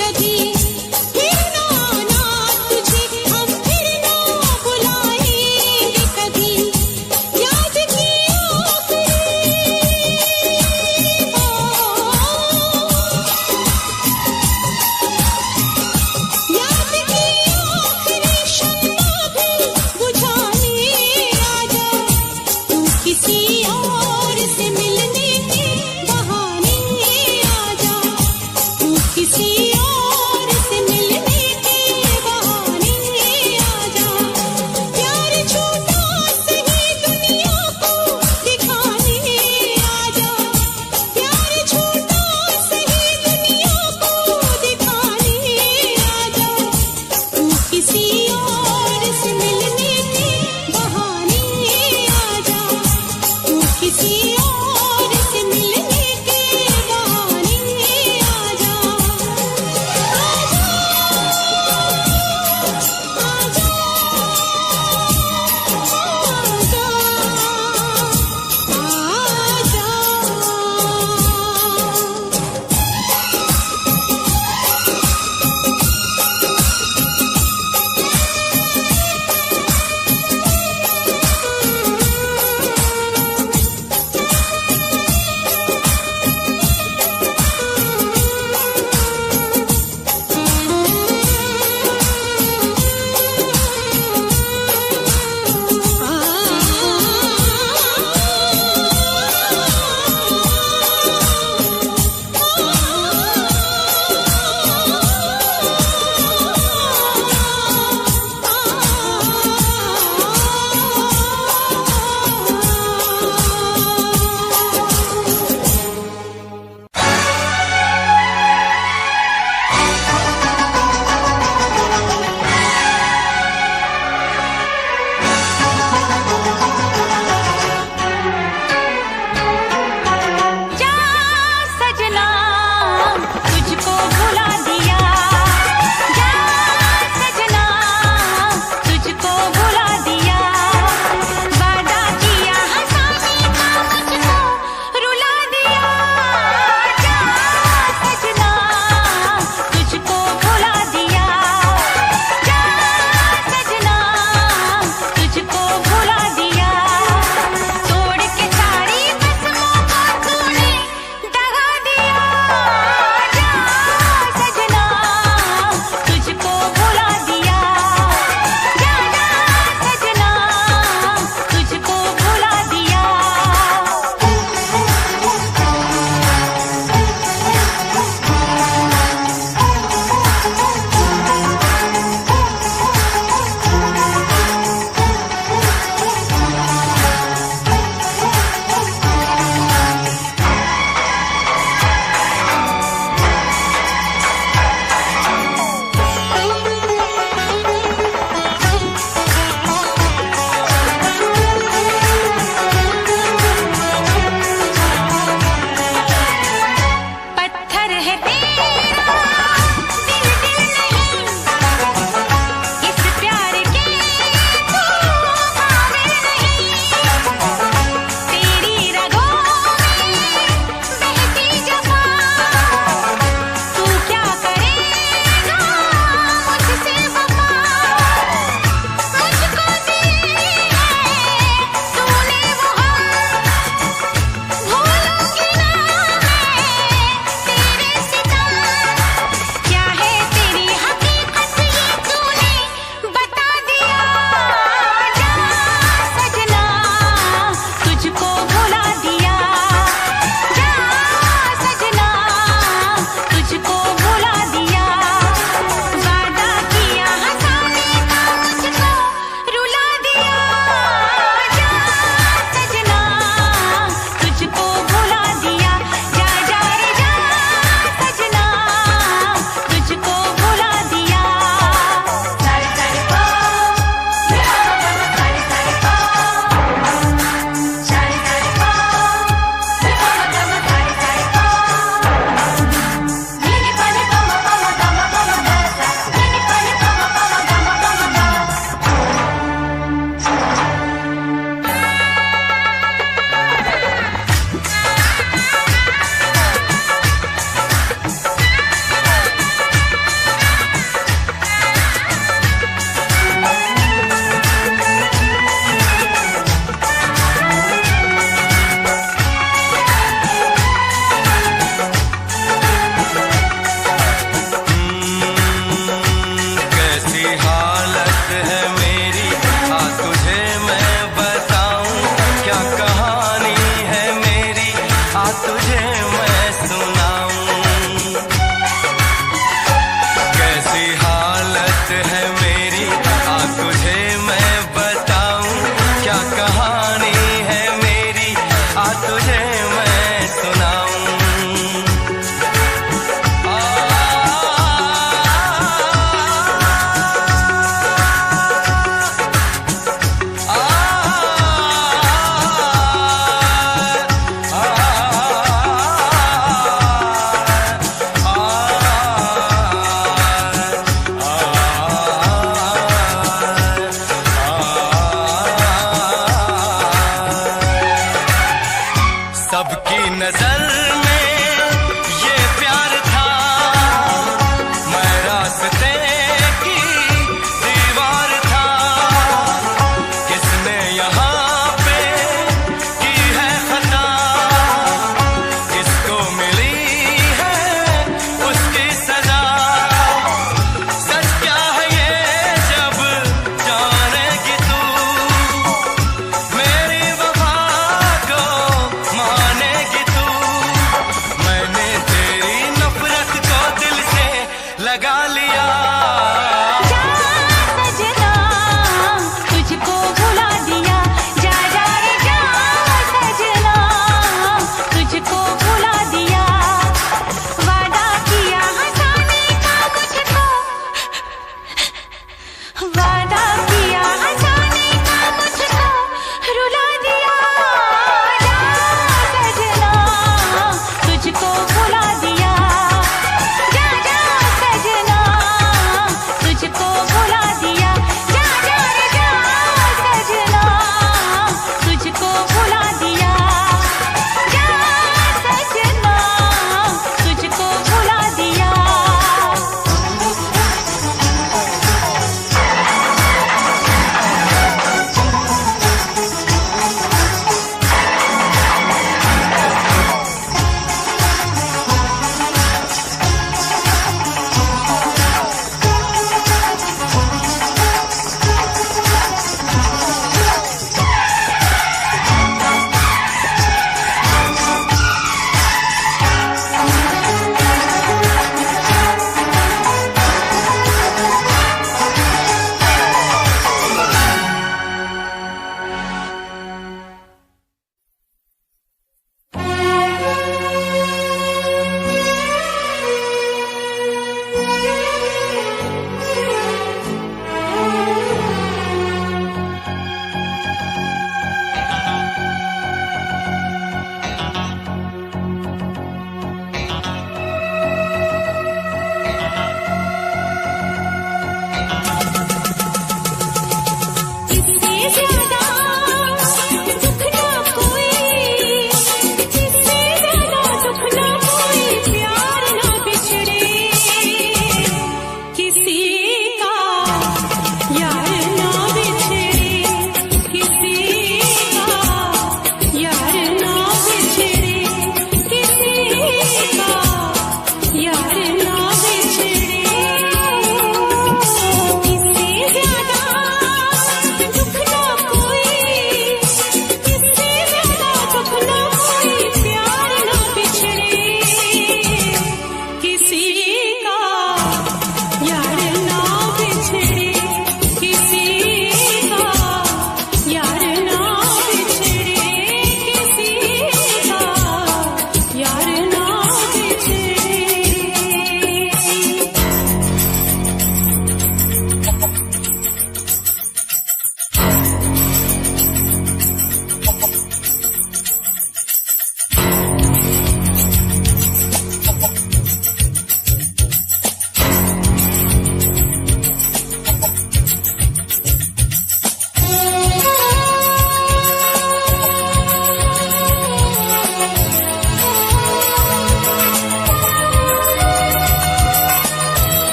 कभी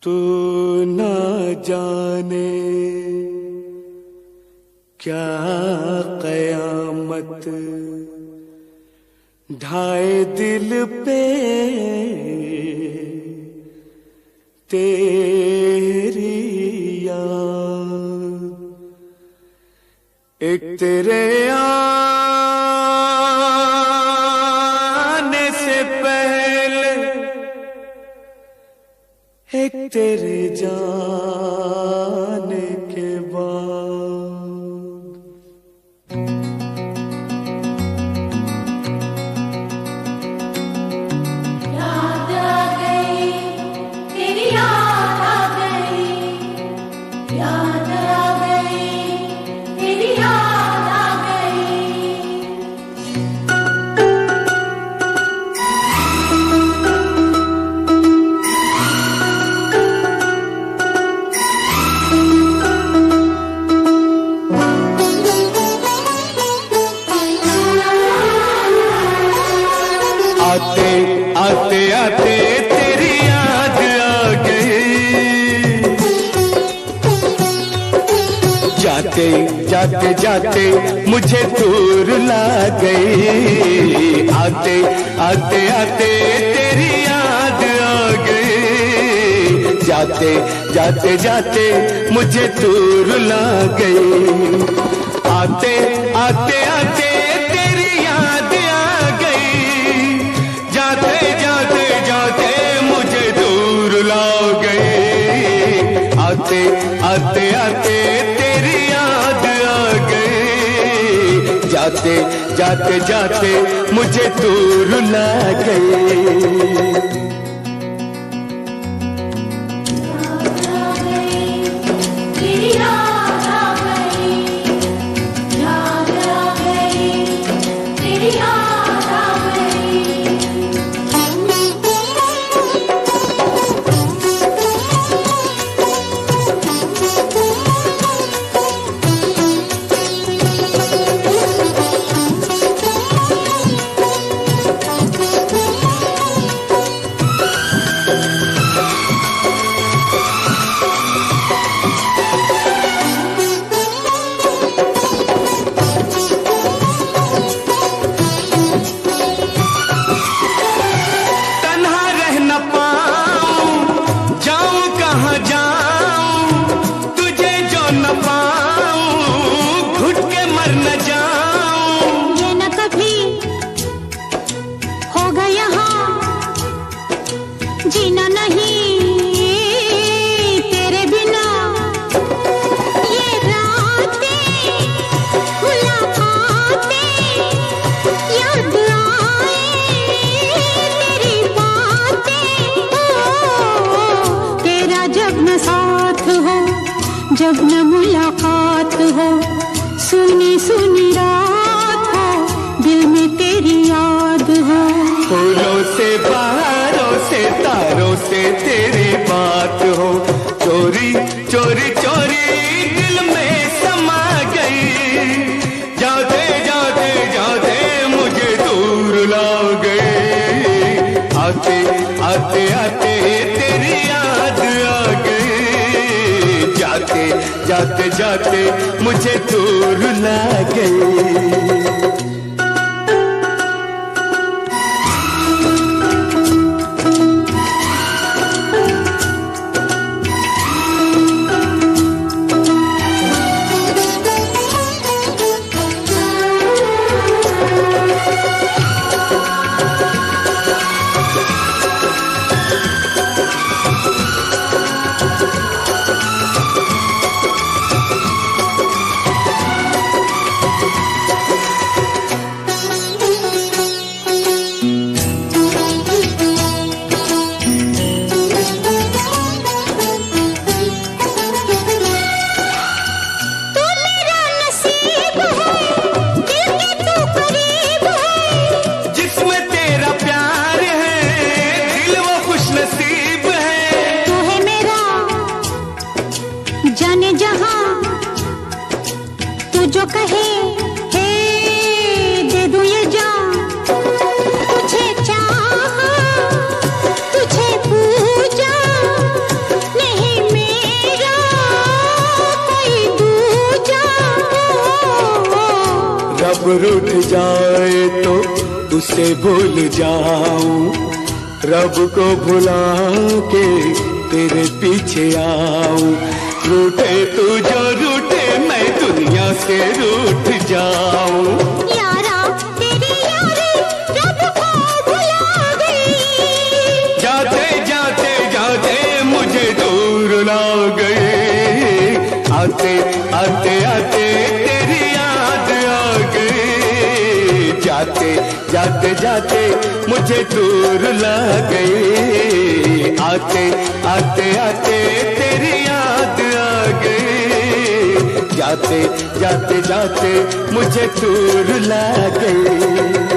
तू न जाने क्या कयामत ढाए दिल पे तेरी याद, एक तेरे आने से पहले एक तेरे जाने के बाद। याद आ गई तेरी, याद आ गई, याद आ गई तेरी, याद आ गई। जाते जाते जाते मुझे दूर ला गई। आते आते आते तेरी याद आ गई। जाते जाते जाते मुझे दूर ला गई। आते आते आते तेरी याद आ गई। जाते जाते जाते मुझे दूर ला गई। आते आते आते तेरी याद आ गई। जाते जाते जाते मुझे दूर ला गई। जीना नहीं तेरे बिना, ये रातें मुलाकातें याद आए तेरी बातें। तेरा जब न साथ हो, जब न मुलाकात हो, सुनी सुनी रात हो, दिल में तेरी याद हो। फूलों से बहारों से तारों से तेरी बात हो, चोरी चोरी चोरी दिल में समा गई। जाते जाते जाते मुझे दूर ला गई। आते आते आते तेरी याद आ गई। जाते जाते जाते मुझे दूर ला गई। जाने जहां तू जो कहे हे दे दूं ये जान। तुझे चाहा तुझे पूजा, नहीं मेरा कोई दूजा। रब रूठ जाए तो उसे भूल जाऊं, रब को भुला के तेरे पीछे आऊं। रूठे तू जो रूठे मैं दुनिया से रूठ जाऊं। यारा तेरी यारी रब को भुला गई। जाते जाते जाते मुझे दूर ला गई। आते आते आते तेरी याद आ गई। जाते जाते जाते मुझे दूर ला गई। आते आते आते तेरी याद आ गई। जाते जाते जाते मुझे दूर ला गई।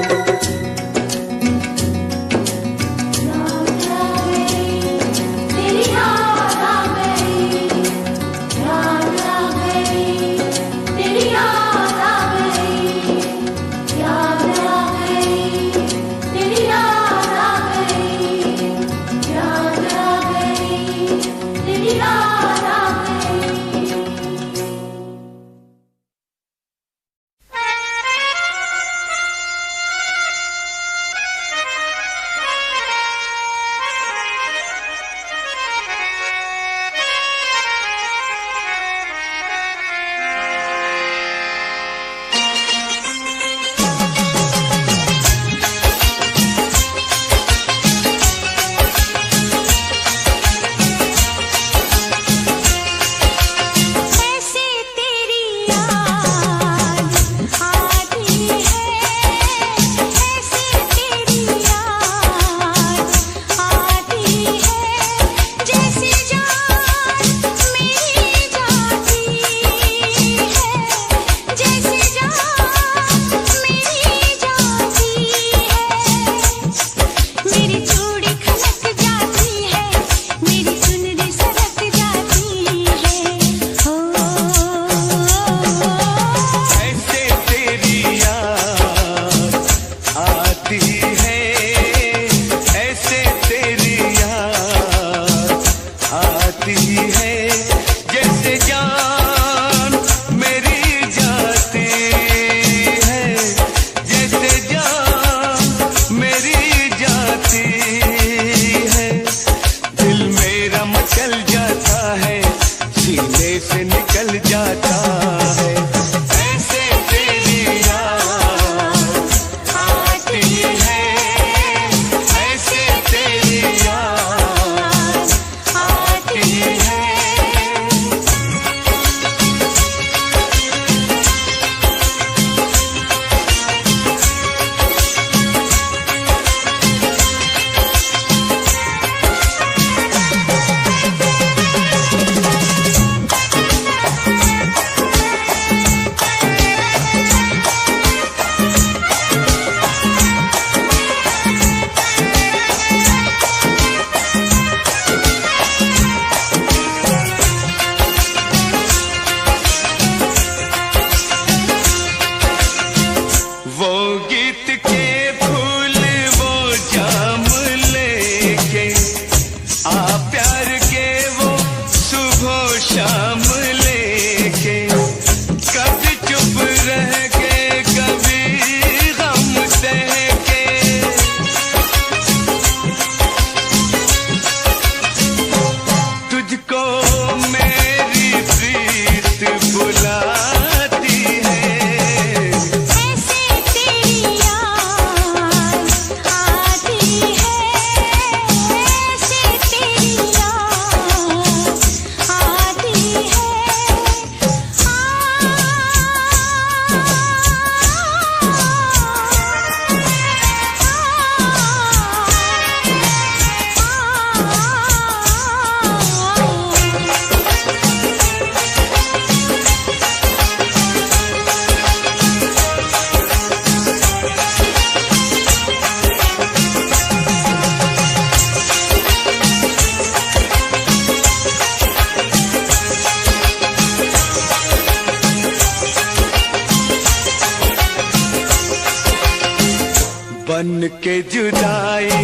बन के जुदाई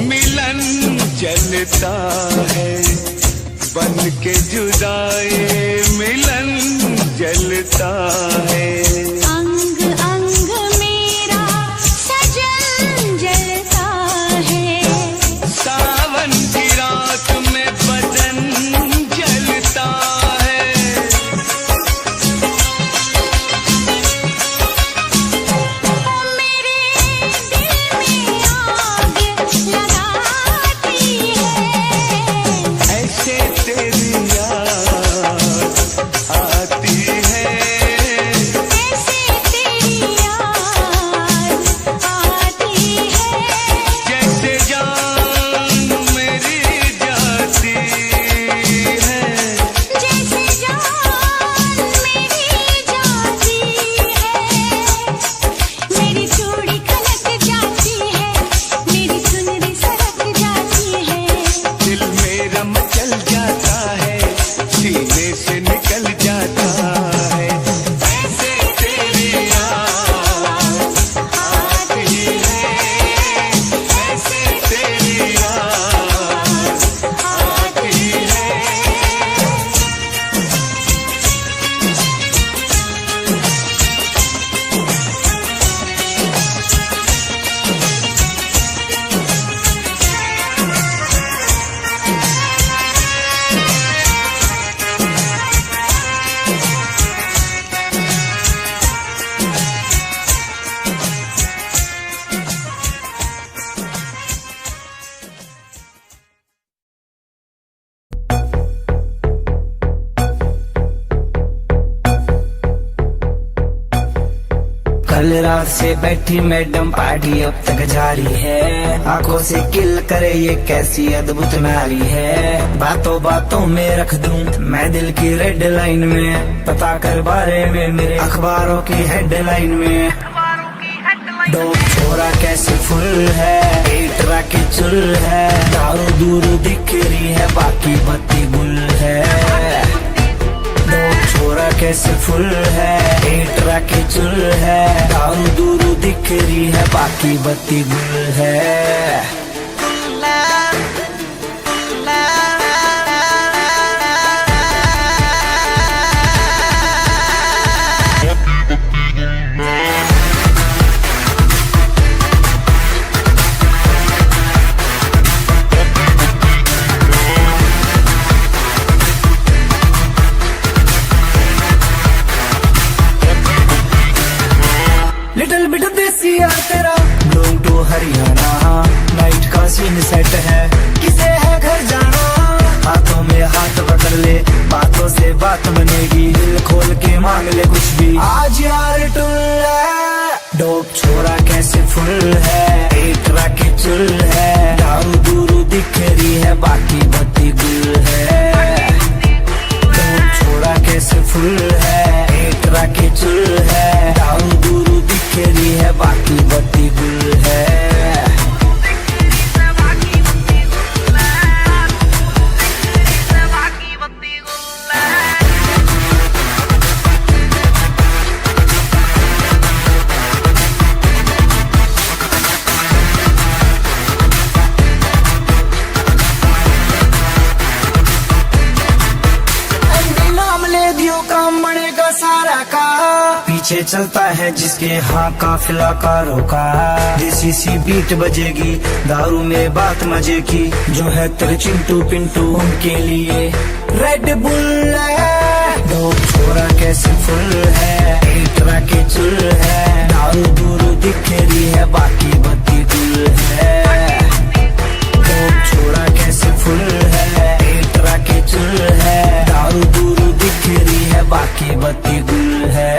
मिलन चलता है, बन के जुदाई मिलन जलता है। अंग अंग मेरा सजन जलता है, सावन की रात में बदन जलता है। मेरे दिल में आग लगाती है, ऐसे तेरी याद आती है, ऐसे तेरी याद आती है, जैसे जान मेरी जाती है। जैसे जान मेरी जाती है। मेरी चूड़ी खनक जाती है, मेरी चुनरी सरक जाती है, दिल मेरा मचल जाता है, सीने से निकल जाता है। ऐसे तेरी याद आती है, ऐसे तेरी याद आती है। कल रात से बैठी मैडम पार्टी अब तक जारी है, आंखों से किल करे ये कैसी अद्भुत नारी है। बातों बातों में रख दूं मैं दिल की रेड लाइन में, पता कर बारे में मेरे अखबारों की हेडलाइन में। डोप छोरा कैसे फुल है, एटरा की चुल है, दारू दूर दिख रही है बाकी बत्ती गुल है। डोप छोरा कैसे फुल है, एटरा की चुल है, दारू दूर दिख रही है बाकी बत्ती गुल है। लिटिल बिट देसी यार तेरा बिलोंग टू हरियाणा, नाइट का सीन सेट है किसे है घर जाना। हाथों में हाथ पकड़ ले बातों से बात बनेगी, दिल खोल के मांग ले कुछ भी आज यार टुल है। डोप छोरा कैसे फुल है, एटरा की चुल है, दारू दूरू दिख रही है बाकी बत्ती गुल है। डोप छोरा कैसे फुल है, एटरा की चुल है, दारू दूरू दिख रही है बाकी बत्ती गुल है। नाम ले दियो काम बनेगा सारा का, पीछे चलता है जिसके हाँ काफिला कारों का। देसी सी बीट बजेगी दारू में बात मजे की, जो है तेरे चिंटू पिंटू उनके लिए रेड बुल है। डोप छोरा कैसे फुल है, एटरा के चुल है, दारू दूरू दिख रही है बाकी बत्ती गुल है। डोप छोरा कैसे फुल है, एटरा के चुल है, दारू दूरू दिख रही है बाकी बत्ती गुल है।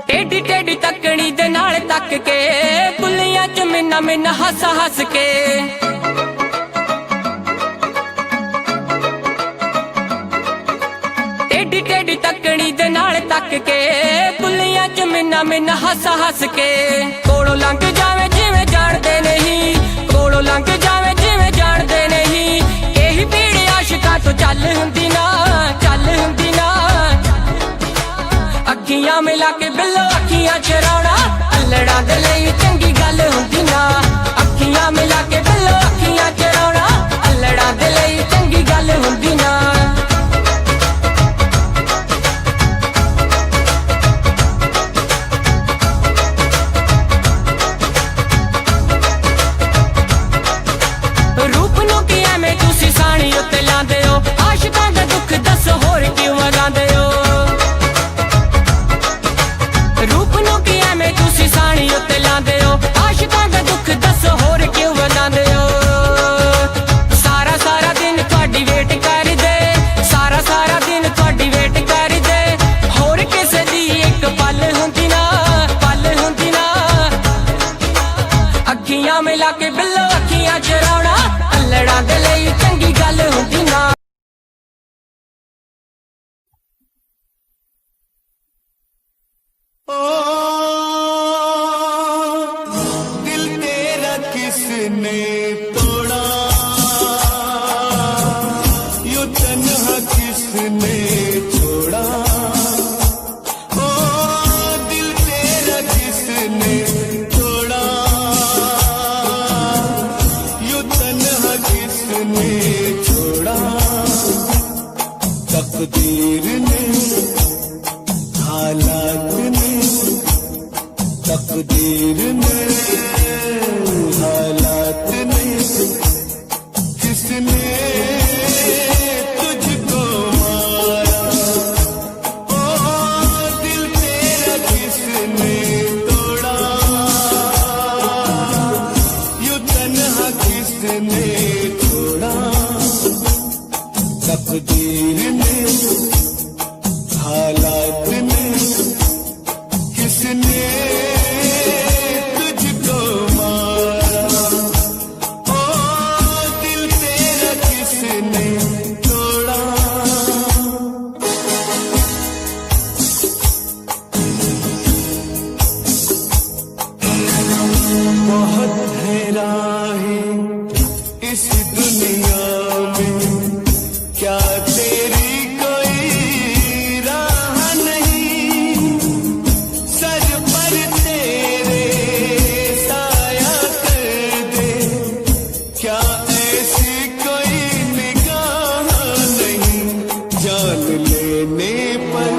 टेढ़ी टेढ़ी तकड़ी दे नाल तक के, बुलियां च मिन्ना मिन्ना हस हस के। टेढ़ी टेढ़ी तकड़ी दे नाल तक के, बुलियां च मिन्ना मिन्ना मिन्ना हस हस के कोलों लंघ जावे जिवें जाणदे नहीं कोलों लंघ जावे जिवें जाणदे नहीं यही पीड़ आशिकां तो चल हुंदी ना अखियां मिला के बिल्लो अखियां चराउणा अल्लड़ां दे लई चंगी गल हुंदी ना अखियां मिला के बिल्लो अखियां चराउणा अल्लड़ां दे लई चंगी गल हुंदी ना रूप नूं कि एवें तुसीं साणी उत्ते लांदे हो आशिकां दा दुख दस होर क्यों वरांदे हो रूप नूं कि एवें तुसीं साणी उत्ते लांदे हो आशिकां दा दुख दस होर क्यों वरांदे हो सारा सारा दिन तुहाडी वेट करदे सारा दिन तुहाडी वेट करदे होर किसे दी इक पल हुंदी ना अखियां मिला के बिल्लो अखियां चराउणा अल्लड़ां दे लई चंगी गल हुंदी ना ओ दिल तेरा किसने तोड़ा यूं तन्हा किसने छोड़ा ओ दिल तेरा किसने तोड़ा यूं तन्हा किसने छोड़ा तकदीर ने हालात ने तकदीर ने हालात ने किसने तुझको मारा ओ दिल तेरा किसने तोड़ा यूं तन्हा किसने छोड़ा तकदीर ने हालात ने किसने तुझको मारा ओ दिल तेरा किसने तोड़ा बहुत है राहें इस दुनिया में क्या तेरी कोई राह नहीं सर पर तेरे साया कर दे क्या ऐसी कोई निगाह नहीं जान लेने पर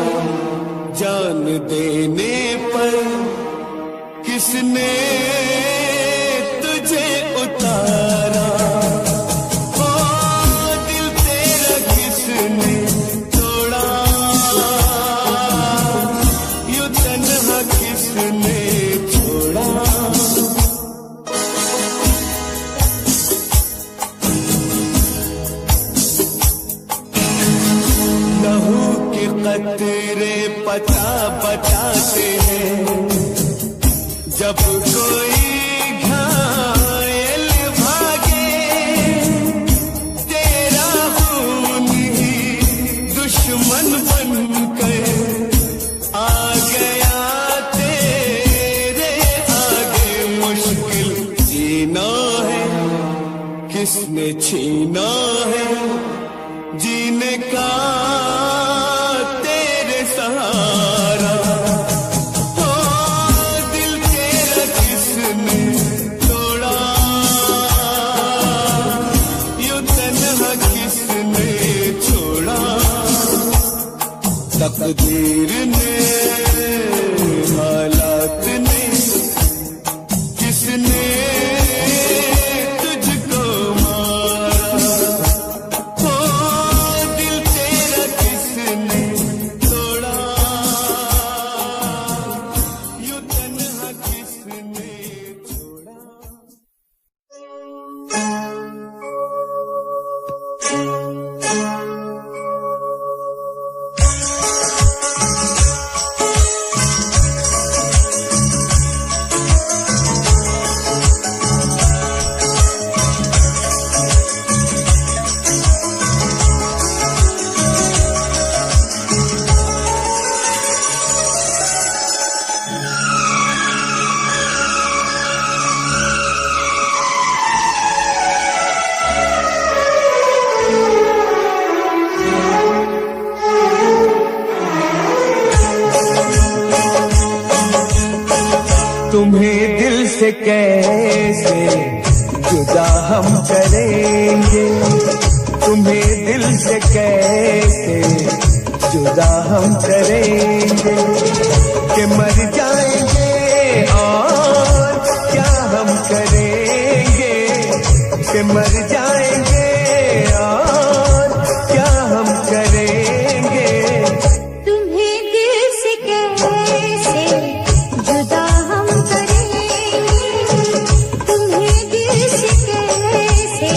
जान देने पर किसने तुझे उतारा ओ दिल तेरा किसने तोड़ा यूं तन्हा किसने छोड़ा लहू के कतरे पता बताते हैं जब कोई घायल भागे तेरा खून ही दुश्मन बनकर आ गया तेरे आगे मुश्किल जीना है किसने छीना है जीने का तेरे सहारा तोड़ा यूं तन्हा किसने छोड़ा तकदीर ने हालात ने किसने तुझको मारा ओ दिल तेरा किसने तोड़ा यूं तन्हा किसने छोड़ा से कैसे जुदा हम करेंगे, तुम्हें दिल से कैसे जुदा हम करेंगे, कि मर जाएंगे और क्या हम करेंगे, कि मर जाएंगे और क्या हम करेंगे। तुम्हें दिल से कैसे जुदा हम करेंगे, तुम्हें दिल से कैसे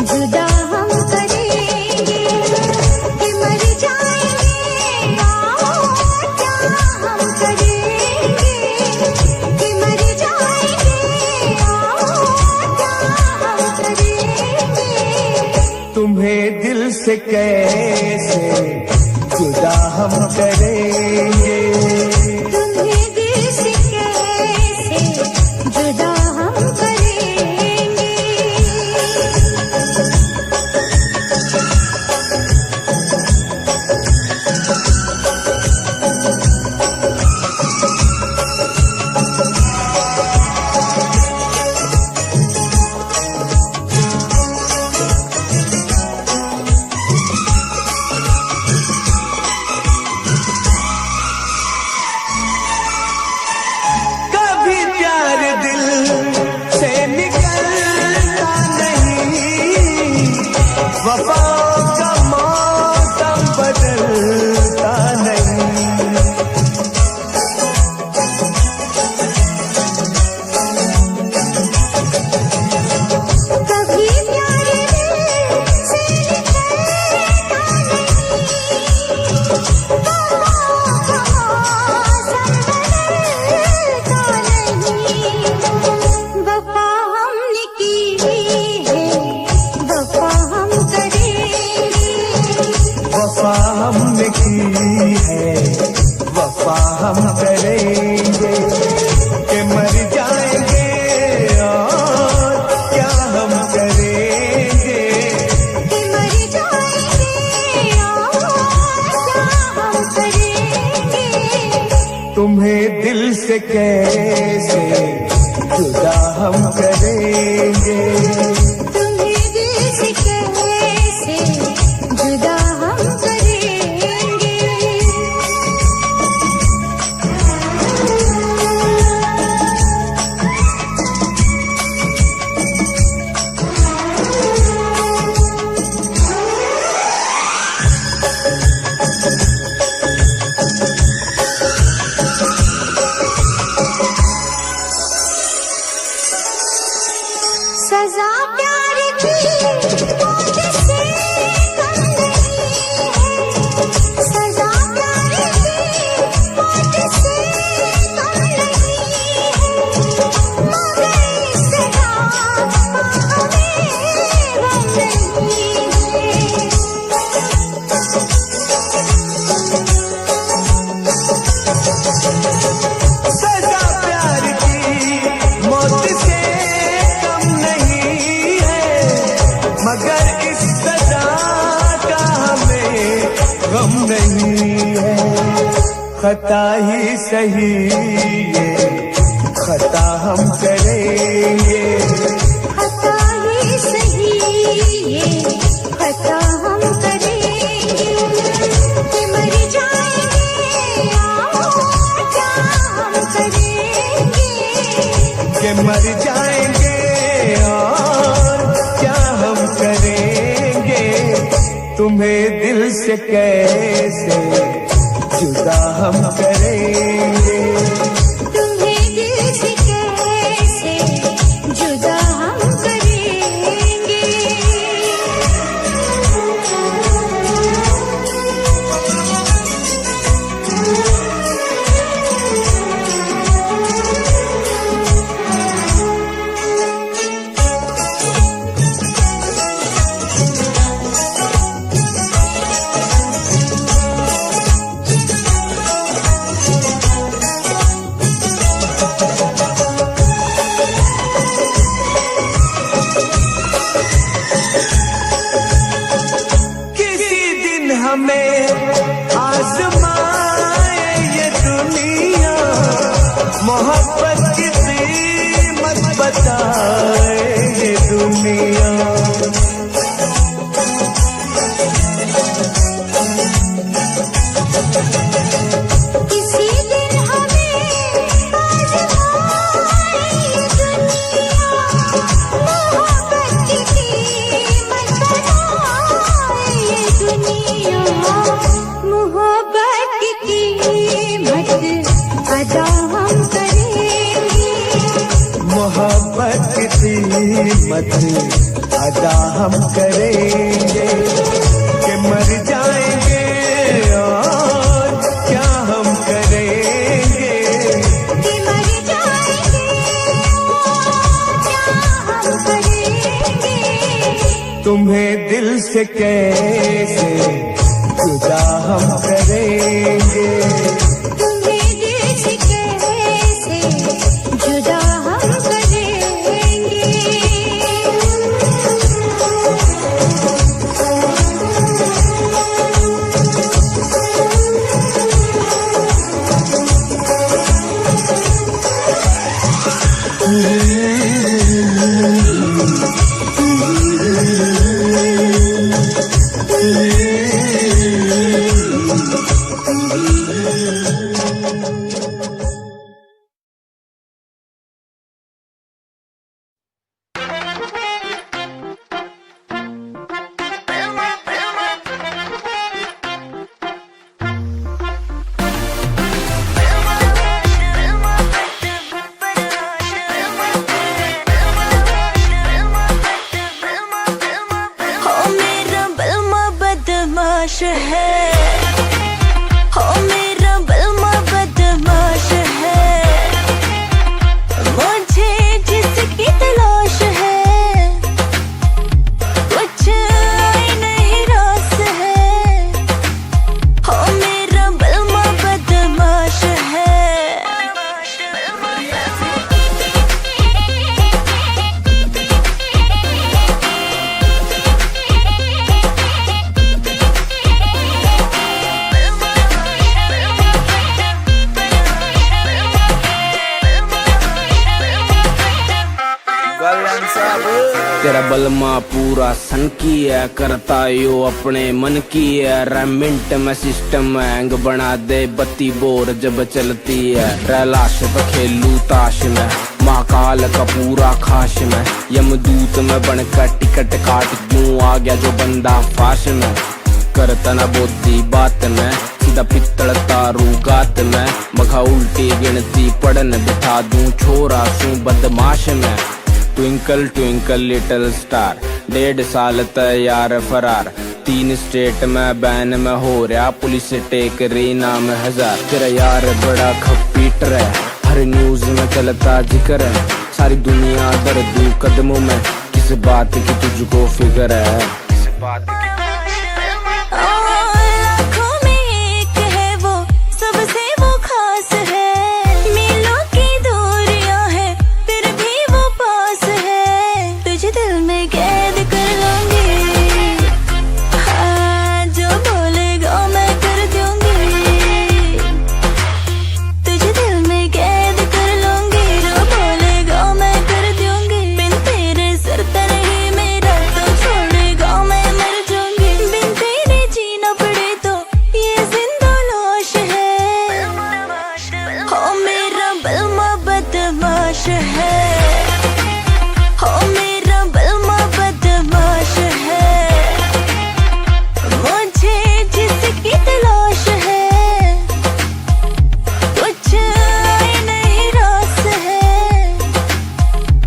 जुदा हम करेंगे, कि मर जाएंगे और क्या हम करेंगे, कि मर जाएंगे और क्या हम करेंगे। तुम्हें दिल से कैसे जुदा हम करेंगे, तुम्हें दिल से कैसे जुदा हम करेंगे। कभी प्यार दिल से निकलता नहीं, वफाओं का मौसम बदलता नहीं। कभी प्यार दिल से निकलता नहीं, वफाओं का मौसम बदलता नहीं। वफा हमने की है, वफा हम करेंगे, वफा हमने की है, वफा हम करेंगे, कि मर जाएंगे और क्या हम करेंगे। कि मर जाएंगे और क्या हम करेंगे। तुम्हें दिल से कैसे जुदा हम करेंगे, तुम्हें दिल से कैसे जुदा हम करेंगे। सजा प्यार की मौत से कम नहीं है, सजा प्यार की मौत से कम नहीं है, मगर इस सजा का हमें गम नहीं है। सजा प्यार की मौत से कम नहीं है, मगर इस सजा का हमें गम नहीं है। खता ही सही ये खता हम करेंगे, खता ही सही ये खता हम करेंगे, कि मर जाएंगे और क्या हम करेंगे। कि मर जाएंगे और क्या हम करेंगे। तुम्हें दिल से कैसे जुदा हम करेंगे, तुम्हें दिल से कैसे जुदा हम करेंगे। हमें आजमाए ये दुनिया, मोहब्बत की कीमत मत अदा हम करेंगे कि मर जाएंगे और क्या हम करेंगे कि मर जाएंगे क्या हम करेंगे। तुम्हें दिल से कैसे जुदा हम करेंगे तुम्हें दिल से कैसे जुदा हम करेंगे। हो मेरा बलमा बदमाश है, हो मेरा बलमा बदमाश है, मुझे जिसकी तलाश है कुछ आई नहीं रास है। हो मेरा बलमा बदमाश है। तेरा बलमा पूरा सन की है, करता यो अपने मन की है। रेमिंट में सिस्टम हैंग बना दे, बत्ती बोर जब चलती है। रैलाश पे खेलू ताश में, महाकाल का पूरा खाश में। यमदूत में बनकर टिकट काट क्यों आ गया जो बंदा फाश में। करता न बोती बात में, सीधा पित्तल तारू गात में। मखा उल्टी गिनती पढ़न बिठा दूं, छोरा सू बदमाश में। ट्विंकल ट्विंकल लिटिल स्टार, 1.5 साल तैयार फरार। 3 स्टेट में बैन में हो रहा, पुलिस टेक रही नाम 1000। तेरा यार बड़ा खपीटर है, हर न्यूज में चलता जिक्र है। सारी दुनिया दर्द कदमों में, किस बात की तुझको फिक्र है। किस बात की लाखों में एक है वो, सबसे वो खास है। मीलों की दूरियां है, फिर भी वो पास है। तुझे दिल में कैद कर लूंगी, हाँ जो बोलेगा मैं कर दूंगी। तुझे दिल में कैद कर लूंगी, जो बोलेगा मैं कर दूंगी। बिन तेरे सर तर ही मेरा तो छोड़ेगा मैं मर जाऊंगी। बिन तेरे जीना पड़े तो ये जिंदा लाश है। हो मेरा बलमा बदमाश है, हो मेरा बलमा बदमाश है, मुझे जिसकी तलाश है कुछ आई नहीं रास है।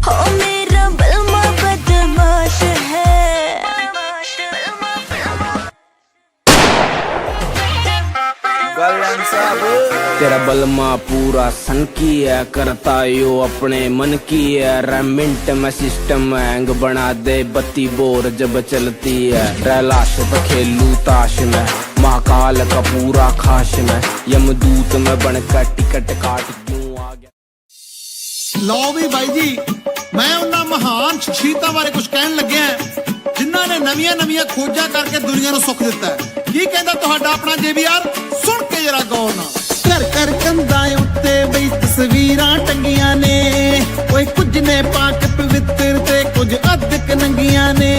हो मेरा बलमा बदमाश है। तेरा बलमा पूरा सन की है, करता यो अपने मन की है। रेमिंट में सिस्टम हैंग बना दे, बत्ती बोर जब चलती है। रैलाश पे खेलू ताश में, महाकाल का पूरा खाश में। यमदूत में बनकर टिकट काट क्यों आ गया। ਲਓ ਵੀ ਬਾਈ ਜੀ, ਮੈਂ ਉਹਨਾਂ ਮਹਾਨ ਸ਼ਖਸੀਅਤਾਂ ਬਾਰੇ ਕੁਝ ਕਹਿਣ ਲੱਗਿਆ ਜਿਨ੍ਹਾਂ ਨੇ ਨਵੀਆਂ ਖੋਜਾਂ ਕਰਕੇ ਦੁਨੀਆ ਨੂੰ ਸੁੱਖ ਦਿੱਤਾ ਹੈ। ਕੀ ਕਹਿੰਦਾ ਤੁਹਾਡਾ ਆਪਣਾ JBR, ਸੁਣ ਕੇ ਜਰਾ ਗੌਰ ਨਾਲ। ਘਰ ਘਰ ਕੰਧਾਂ ਉੱਤੇ ਬਈ ਤਸਵੀਰਾਂ ਟੰਗੀਆਂ ਨੇ, ਓਏ ਕੁਝ ਨੇ ਪਾਕ ਪਵਿੱਤਰ ਤੇ ਕੁਝ ਅਧਿਕ ਨੰਗੀਆਂ ਨੇ।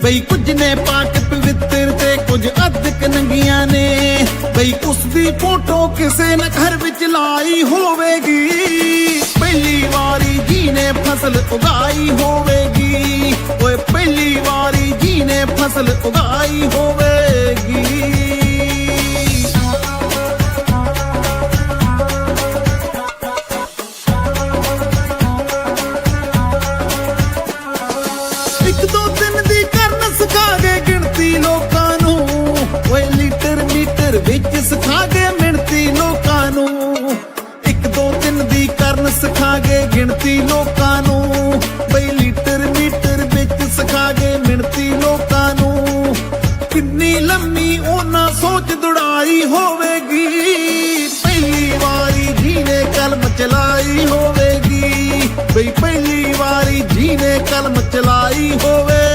ਬਈ ਕੁਝ ਨੇ ਪਾਕ ਪਵਿੱਤਰ ਤੇ ਕੁਝ ਅਧਿਕ ਨੰਗੀਆਂ ਨੇ। ਬਈ ਉਸ ਦੀ ਫੋਟੋ ਕਿਸੇ ਨੇ ਘਰ ਵਿੱਚ ਲਾਈ ਹੋਵੇਗੀ। ਪਹਿਲੀ ਵਾਰੀ ਜੀ ਨੇ ਫਸਲ ਉਗਾਈ ਹੋਵੇਗੀ, ਓਏ ਪਹਿਲੀ ਵਾਰੀ ਜੀ ਨੇ ਫਸਲ ਉਗਾਈ ਹੋਵੇਗੀ। ਗਿਣਤੀ ਲੋਕਾਂ ਨੂੰ ਬਈ ਲੀਟਰ ਮੀਟਰ ਵਿੱਚ ਸਿਖਾ ਗਏ ਮਿਣਤੀ ਲੋਕਾਂ ਨੂੰ ਕਿੰਨੀ ਲੰਮੀ ਉਹਨਾਂ ਸੋਚ ਦੁੜਾਈ ਹੋਵੇਗੀ ਪਹਿਲੀ ਵਾਰੀ ਜਿਹਨੇ ਕਲਮ ਚਲਾਈ ਹੋਵੇਗੀ ਬਈ ਪਹਿਲੀ ਵਾਰੀ ਜਿਹਨੇ ਕਲਮ ਚਲਾਈ ਹੋਵੇਗੀ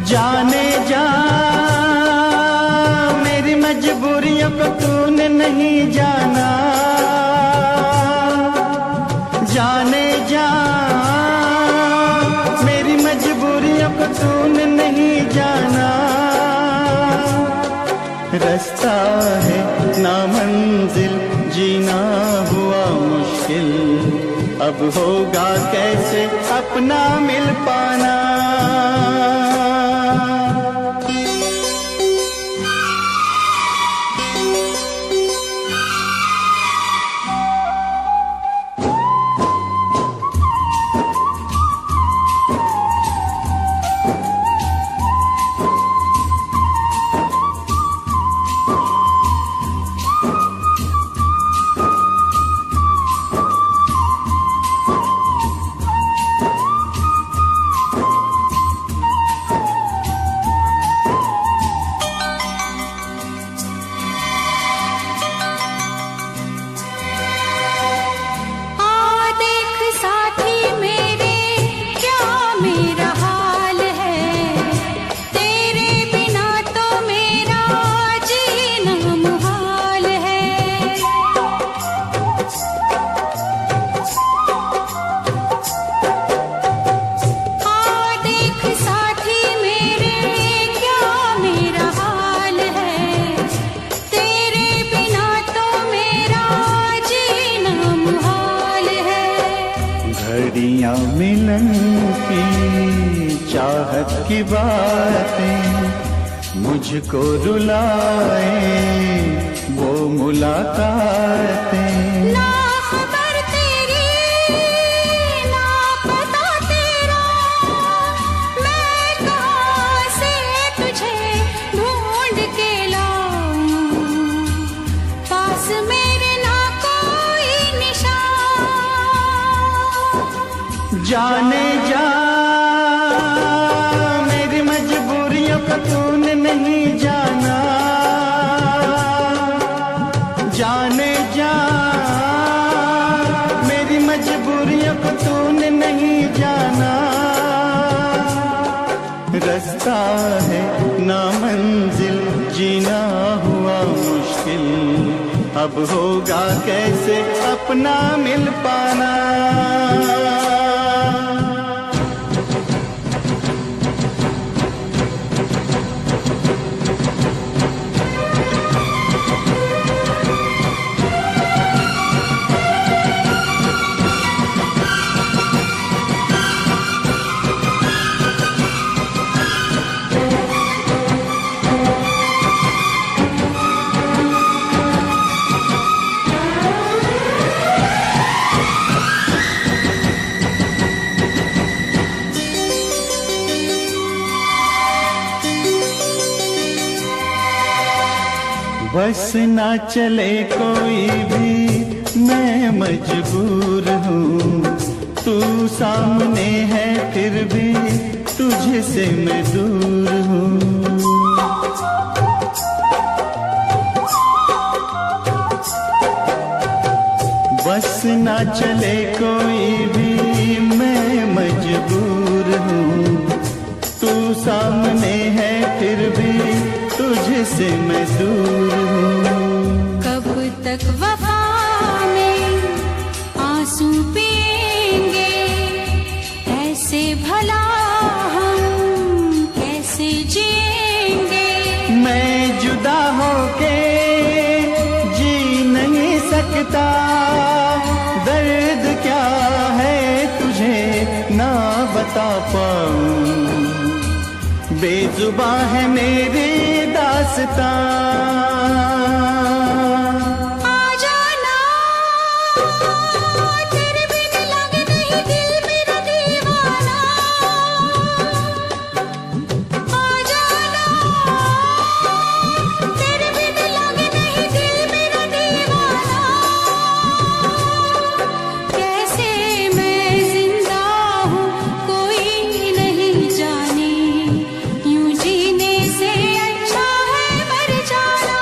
जाने जा मेरी मजबूरियों को तूने नहीं जाना जाने जा मेरी मजबूरियों को तूने नहीं जाना रास्ता है ना मंजिल जीना हुआ मुश्किल अब होगा कैसे अपना मिल पाना घड़ियां मिलन की चाहत की बातें मुझको रुलाए वो मुलाकातें ना खबर तेरी ना पता तेरा मैं कहाँ से तुझे ढूंढ के लाऊं पास मेरे ना कोई निशान जाने जा मेरी मजबूरियों को तूने नहीं जाना जाने जा मेरी मजबूरियों को तूने नहीं जाना रास्ता है ना मंजिल जीना हुआ मुश्किल अब होगा कैसे अपना मिल पाना बस ना चले कोई भी मैं मजबूर हूँ, तू सामने है फिर भी तुझसे मैं दूर हूँ। बस ना चले कोई भी, मैं मजबूर हूँ, तू सामने है फिर भी तुझसे मैं दूर हूँ। कब तक वफा में आंसू पिएंगे, ऐसे भला हम कैसे जिएंगे। मैं जुदा होके जी नहीं सकता, दर्द क्या है तुझे ना बता पाऊं, बेजुबां है मेरी दास्तां। यूं जीने से अच्छा है मर जाना।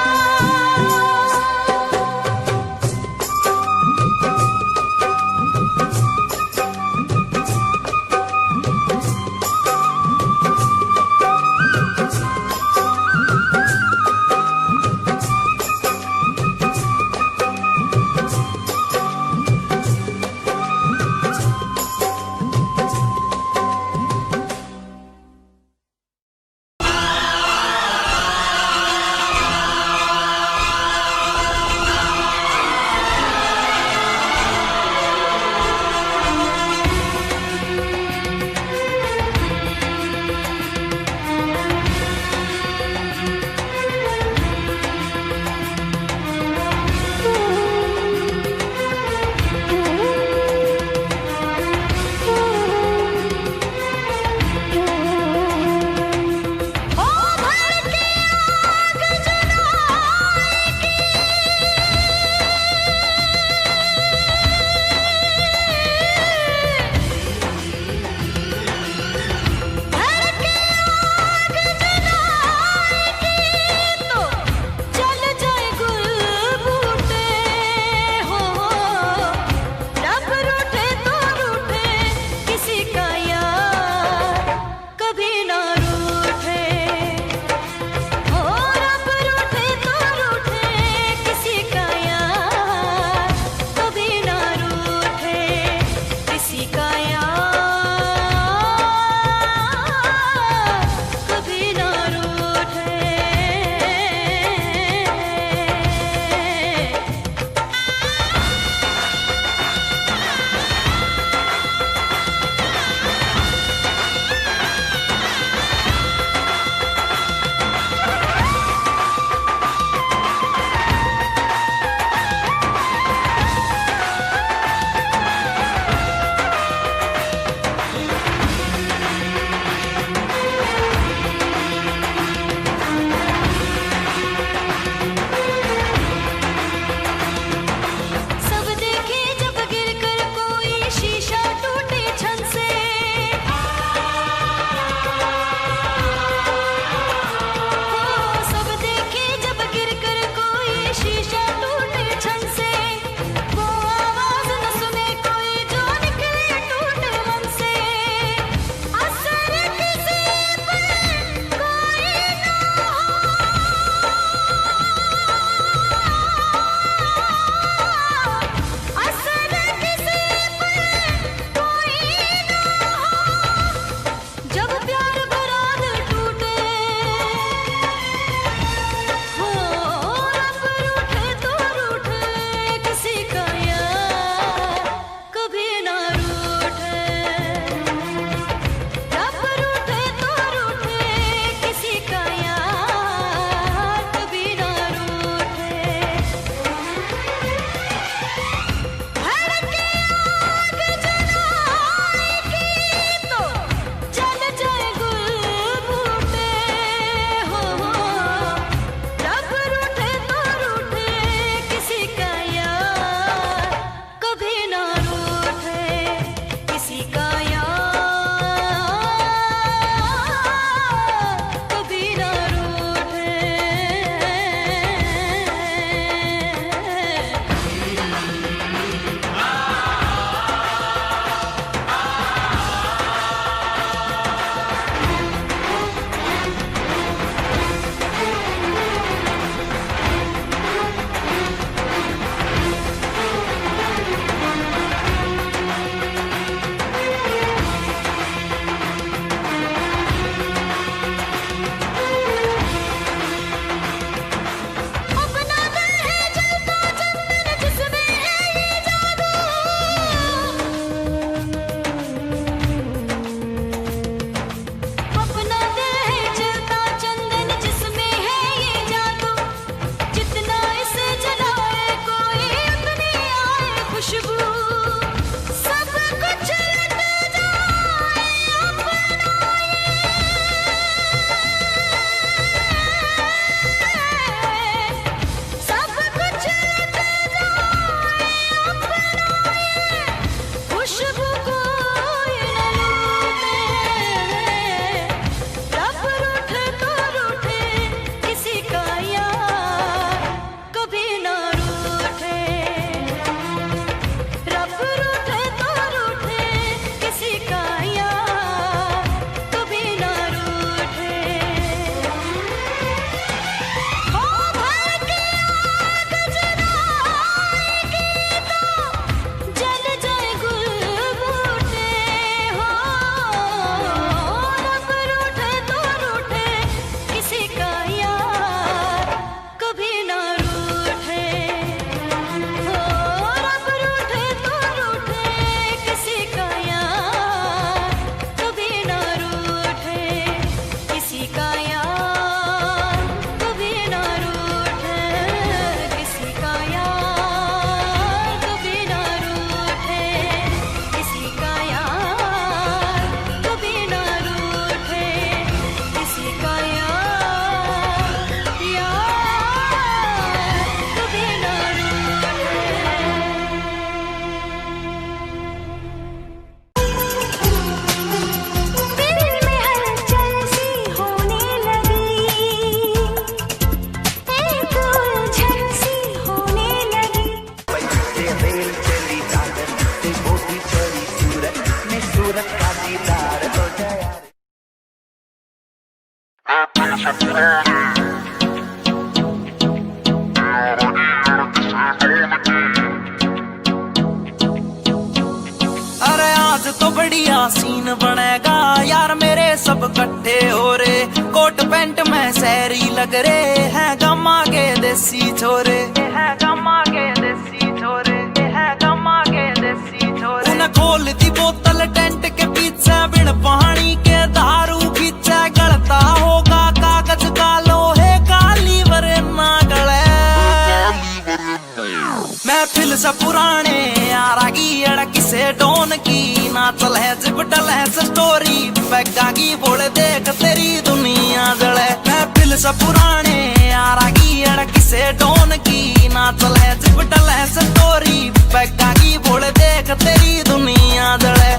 अरे आज तो बढ़िया सीन बनेगा यार, मेरे सब इकट्ठे हो रे, कोट पैंट में शहरी लग रे हैं, गमा के देसी छोरे हैं, गमा के देसी छोरे हैं, गमा के देसी छोरे। उन्हें खोल दी बोतल टेंट के पीछे, बिन पानी के दारू पीछे, गलता होगा कागज का लोहे का लीवर ना गले। महफिल से पुराने यारा की अड़की से डोन की, ना चल है जिपटल है स्टोरी, पैगा की बोले देख तेरी दुनिया जले। महफिल से पुराने यारा की अड़की से डोन की, ना चल है जिपटल है स्टोरी, पैगा की बोले देख तेरी दुनिया जले।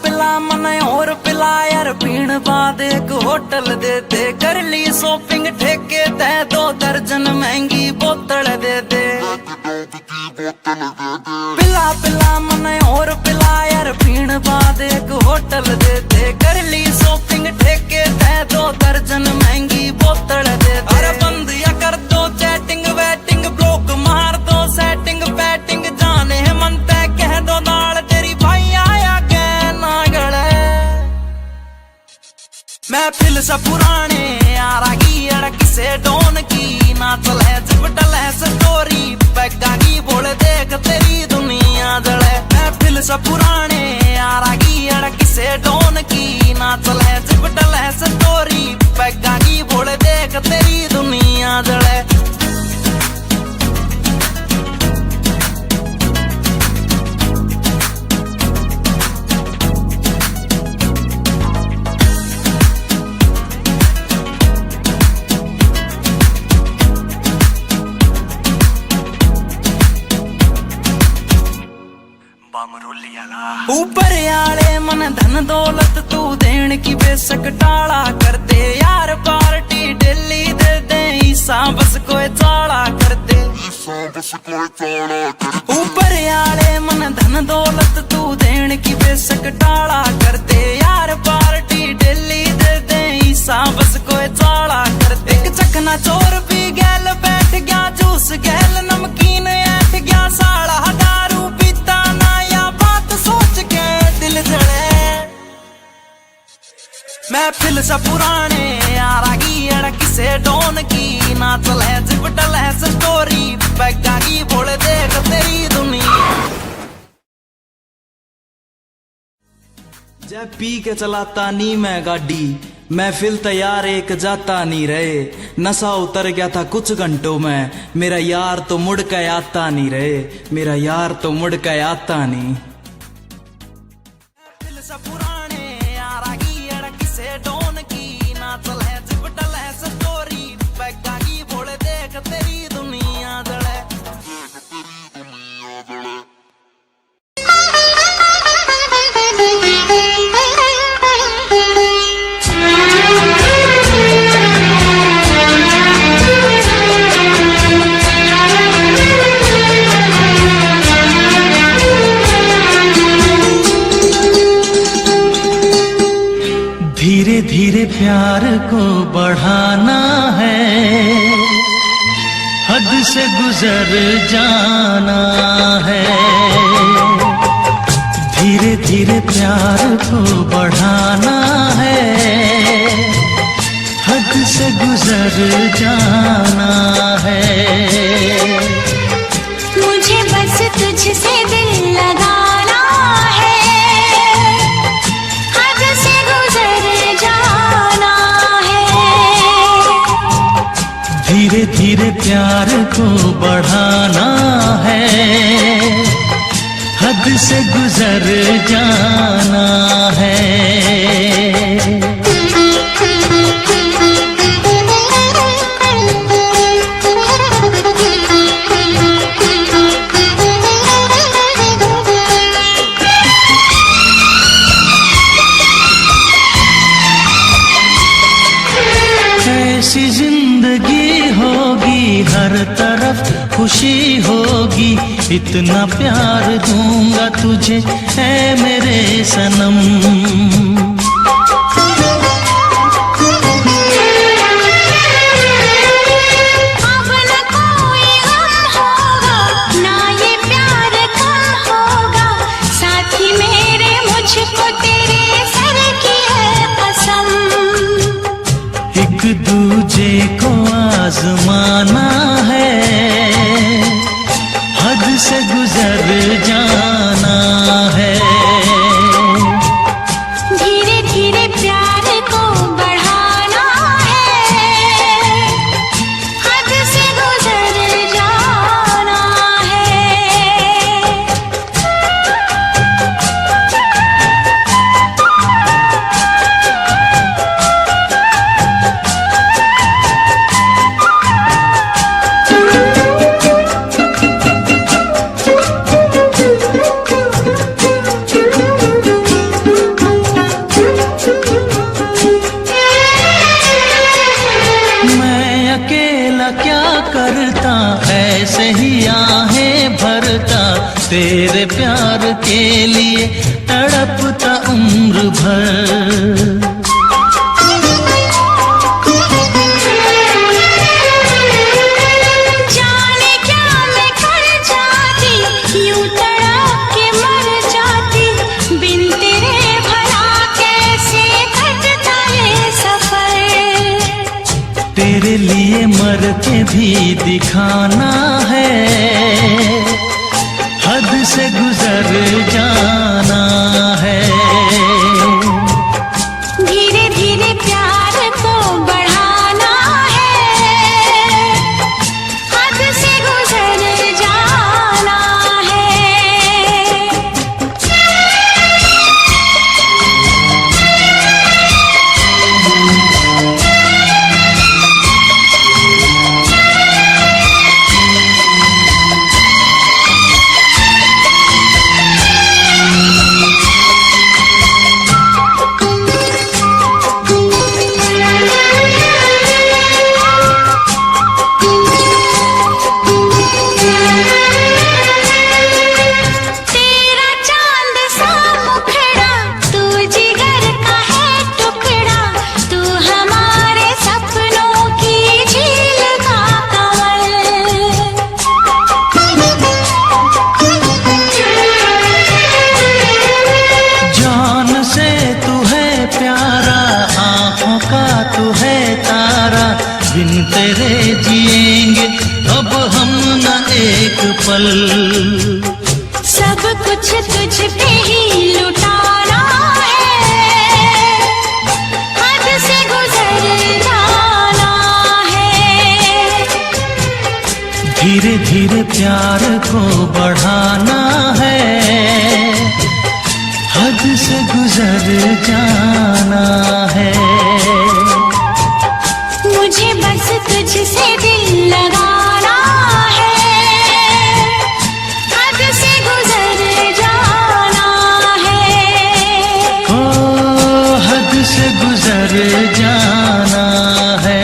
पिला मने और पिला यार, पीण बाद एक होटल दे दे, कर ली शॉपिंग ठेके दे, 2 दर्जन महंगी बोतल दे दे। पिला मने और पिला यार, पीण बाद एक होटल दे दे, कर ली शॉपिंग ठेके दे, 2 दर्जन महंगी बोतल दे दे। अरे बंद या कर दो चैटिंग वेटिंग, ब्लॉक मार दो सेटिंग पैटिंग, जाने मन तय कह दो दाल तेरी भाई आया ना गले। महफिल से पुराने यारा की अड़की से डोन की, ना चल है जिपटल है स्टोरी, पैगा की बोले देख तेरी दुनिया जले। महफिल से पुराने यारा की अड़की से डोन की, ना चल है जिपटल है स्टोरी, पैगा की बोले देख तेरी दुनिया जले। ऊपर आले मन धन दौलत तू देन की बेशक टाला कर दे, यार पार्टी डेली दे दे, ईसा बस कोई चाला कर दे। ऊपर आले मन धन दौलत तू देन की बेशक टाला कर दे, यार पार्टी डेली दे दे, ईसा बस कोई चाला कर दे। एक चखना चोर पी गैल बैठ गया, जूस गैल नमकीन ऐठ गया, साला दारू पीता ना या बात सोच के दिल जले। महफिल से पुराने यारा की अड़की से डोन की, ना चल है जिपटल है स्टोरी, पैगा की बोले देख तेरी दुनिया। जब पी के चलाता नी मैं गाड़ी, महफिल तैयार एक जाता नहीं रहे, नशा उतर गया था कुछ घंटों में, मेरा यार तो मुड़ के आता नहीं रहे, मेरा यार तो मुड़ के आता नहीं। पुराने यारा की अड़की से डोन की, ना चल है जिपटल है स्टोरी, पैगा की बोले देख तेरी दुनिया जले। धीरे धीरे प्यार को बढ़ाना है, हद से गुजर जाना है। धीरे धीरे प्यार को बढ़ाना है, हद से गुजर जाना है। मुझे बस तुझसे दिल लगाना है, हद से गुजर जाना है। धीरे धीरे प्यार को बढ़ाना है, हद से गुजर जाना है। ऐसी जिंदगी होगी, हर तरफ खुशी होगी, इतना प्यार दूंगा तुझे ऐ मेरे सनम। एक दूजे को आजमाना है, हद से गुजर जाना है। धीरे धीरे प्यार को बढ़ाना है, हद से गुजर जाना है। क्या करता ऐसे ही आहें भरता, तेरे प्यार के लिए तड़पता उम्र भर। जाने क्या मैं कर जाती, यूं तड़प के मर जाती, बिन तेरे भला कैसे कटता ये सफर। तेरे लिए मर के भी दिखाना है, हद से गुजर जाना है। धीरे धीरे प्यार को बढ़ाना है, हद से गुजर जाना है। बिन तेरे जिएंगे अब हम न एक पल। सब कुछ तुझ पे ही लुटाना है, हद से गुजर जाना है। धीरे धीरे प्यार को बढ़ाना है, हद से गुजर जाना है। मुझे बस तुझसे दिल लगाना है, हद से गुजर जाना है। ओ हद से गुजर जाना है।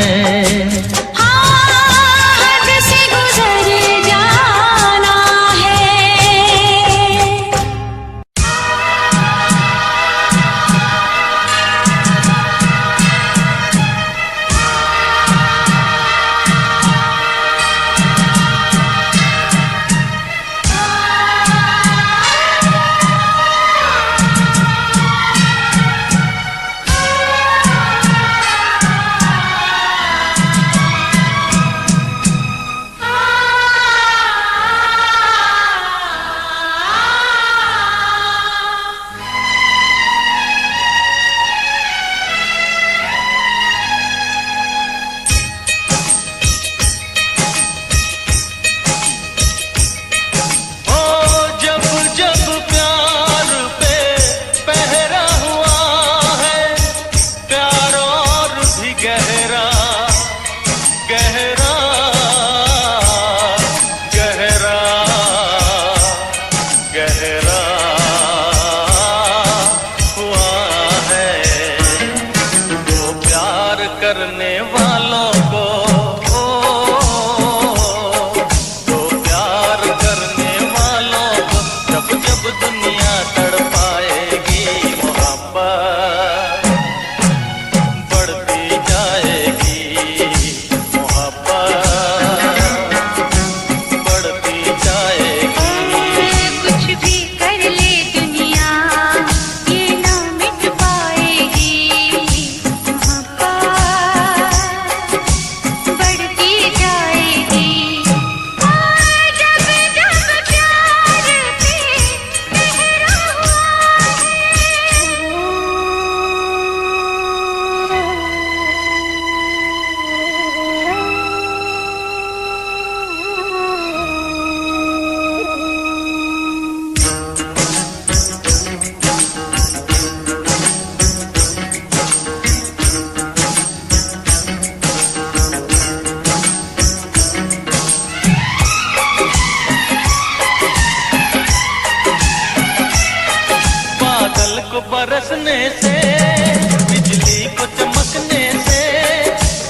को बरसने से, बिजली को चमकने से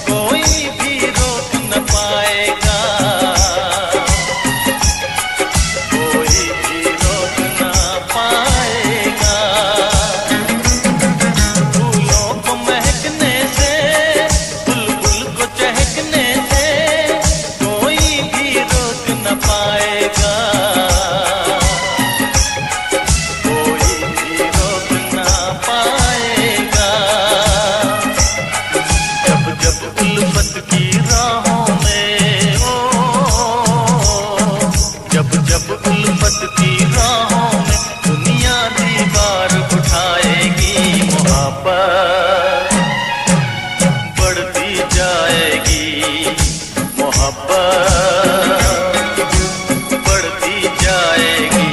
कोई भी रोक न पाएगा, कोई भी रोक न पाएगा। फूलों को महकने से, बुलबुल को चहकने से कोई भी रोक न पाएगा, उल्फत की राहों में दुनिया दीवार उठाएगी, मोहब्बत बढ़ती जाएगी, मोहब्बत बढ़ती जाएगी।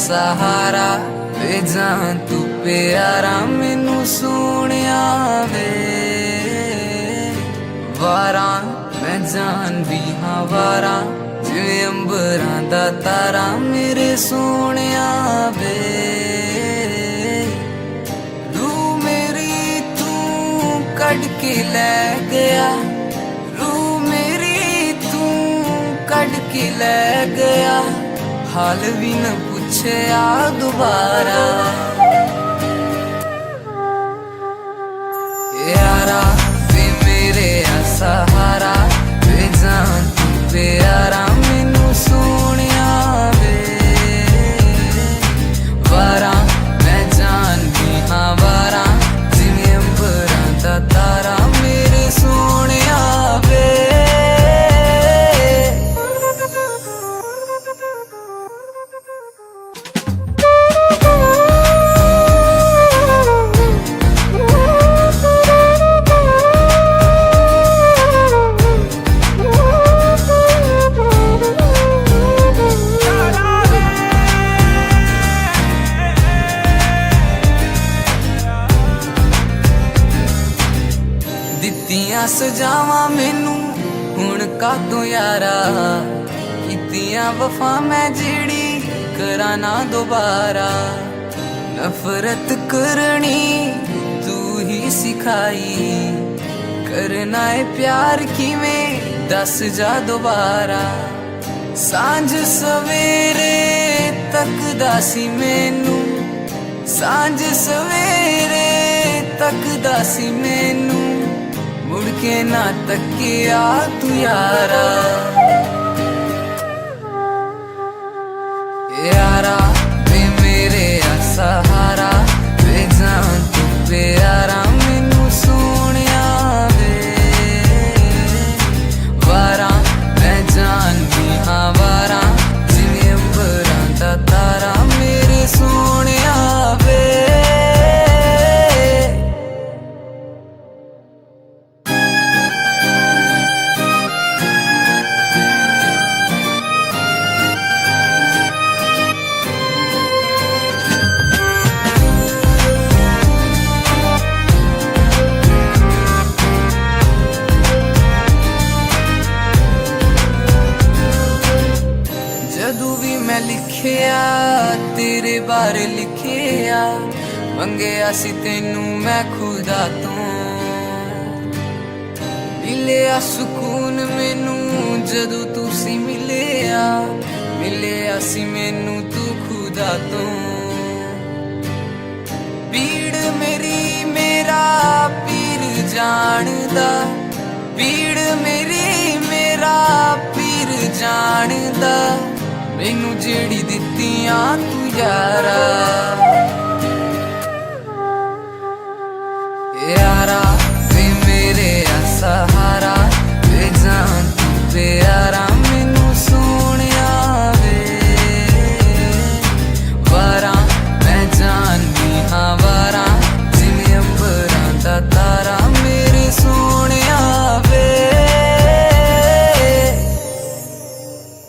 सहारा वे जान तू प्यारा मैनू सोनिया वे वारा मैं जान भी हाँ वारा जिवें अंबरां दा तारा मेरे सोनिया वे रूह मेरी तू कट के ले गया, रूह मेरी तू कट के ले गया, हाल भी न पूछे आ दोबारा यारा वे मेरे सहारा वे जान तू प्यारा मैनू सोनिया वे वारा मैं जान भी हाँ वारा जिवें अंबरां दा तारा मेरे सोनिया वे ਦਿੱਤੀਆਂ ਸਜਾਵਾਂ ਮੈਨੂੰ ਹੁਣ ਕਾਤੋਂ ਯਾਰਾ ਕੀਤੀਆਂ ਵਫਾ ਮੈਂ ਜਿਹੜੀ ਕਰਾਂ ਨਾ ਦੁਬਾਰਾ ਨਫ਼ਰਤ ਕਰਨੀ ਤੂੰ ਹੀ ਸਿਖਾਈ ਕਰਨਾ ਹੈ ਪਿਆਰ ਕਿਵੇਂ ਦੱਸ ਜਾ ਦੁਬਾਰਾ ਸਾਂਝ ਸਵੇਰੇ ਤੱਕਦਾ ਸੀ ਮੈਨੂੰ ਸਾਂਝ ਸਵੇਰੇ ਤੱਕਦਾ ਸੀ ਮੈਨੂੰ ਮੁੜ ਕੇ ਨਾ ਤੱਕਿਆ ਤੂੰ ਯਾਰਾ ਯਾਰਾ ਵੇ ਮੇਰੇ ਆ ਸਹਾਰਾ ਵੇ ਜਾਨ ਤੂੰ ਪਿਆਰਾ ਮੈਨੂੰ ਸੋਹਣਿਆ ਵੇ ਵਾਰਾਂ ਮੈਂ ਜਾਣਦੀ ਹਾਂ ਵਾਰਾਂ ਜਿਵੇਂ ਅੰਬਰਾਂ ਦਾ ਤਾਰਾ ਮੇਰੇ ਸੋਹਣਿਆ ਵੇ ਜਦੋਂ ਵੀ ਮੈਂ ਲਿਖਿਆ ਤੇਰੇ ਬਾਰੇ ਲਿਖਿਆ ਮੰਗਿਆ ਸੀ ਤੈਨੂੰ ਮੈਂ ਖੁਦਾ ਤੋਂ ਮਿਲਿਆ ਸਕੂਨ ਮੈਨੂੰ ਜਦੋਂ ਤੁਸੀਂ ਮਿਲਿਆ ਸੀ ਮੈਨੂੰ ਤੂੰ ਖੁਦਾ ਤੋਂ ਪੀੜ ਮੇਰੀ ਮੇਰਾ ਪੀਰ ਜਾਣਦਾ ਪੀੜ ਮੇਰੀ ਮੇਰਾ ਪੀਰ ਜਾਣਦਾ ਮੈਨੂੰ ਜਿਹੜੀ ਦਿੱਤੀਆਂ ਤੂੰ ਯਾਰਾ ਯਾਰਾ ਵੇ ਮੇਰੇ ਆ ਸਹਾਰਾ ਵੇ ਜਾਨ ਤੂੰ ਪਿਆਰਾ